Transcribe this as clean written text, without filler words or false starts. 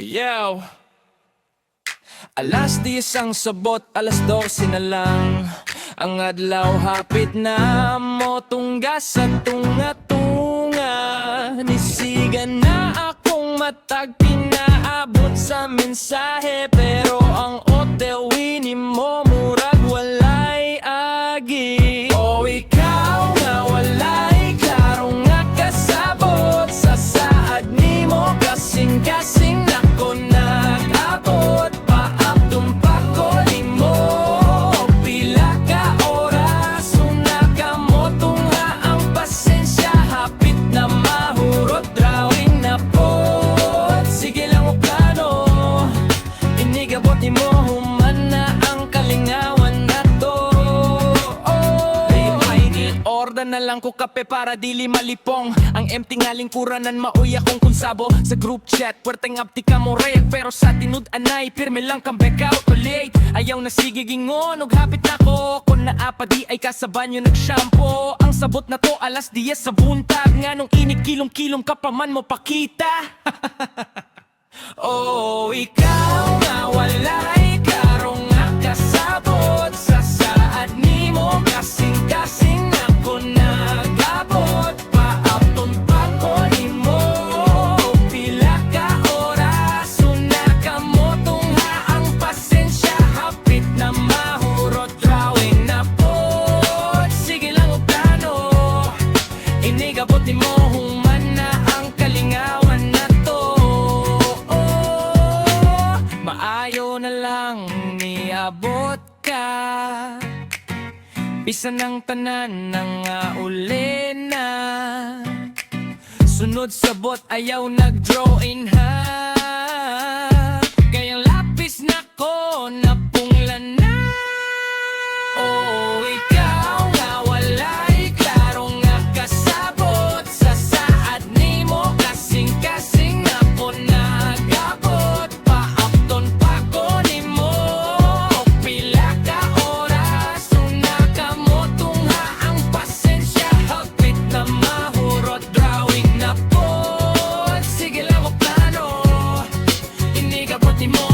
Yo! Alas 10 ang sabot, alas 12 na lang. Ang adlaw hapit na mo tungga sa tunga-tunga. Nisigan na akong matag pinaabot sa mensahe, pero ang otewini mo murag walay agi. O ikaw nga walay klaro nga kasabot sa saad nimo, kasing-kasing nako nag-abot. Paabdong pagkoli mo pila ka oras, una ka mo tunga ang pasensya, hapit na mahurot drawing na pot. Sige lang o plano, inigabot ni mo human na ang kalingawan na to. Order na lang ko kape para dili malipong. Ang empty nga lingkuranan mauya kong kunsabo sa group chat. Puwerteng apti ka mo rek, pero sa tinud-anay pirme lang kang back out o late. Ayaw na sige gingon, og hapit na ko. Kung naapadi ay kasabanyo nag-shampoo. Ang sabot na to alas 10 sa buntag, nga nung inikilom-kilom ka pa man mo pakita. Oh, ikaw nga walay klaro nga kasabot sa saad nimo, kasing-kasing ako nag-abot. Paabton pagkoli mo pila ka oras, una ka mo tunga ang pasensya, hapit na mahurot drawing na pot. Sige lang o plano, inigabot ni mo human na ang kalingawan na to. Maayo na lang niabot ka, bisan ng tanan ng uli na. Sunod sabot ayaw nag-drawing ha, kayang lapis na ko napunglan na. Oh, ikaw nga walay klaro nga kasabot sa saad nimo, kasing-kasing ako nag-abot. Paabton pagkoli mo pila ka oras, una ka mo tunga ang pasensya, hapit na mahurot drawing na pot. Sige lang o plano, inigabot ni mo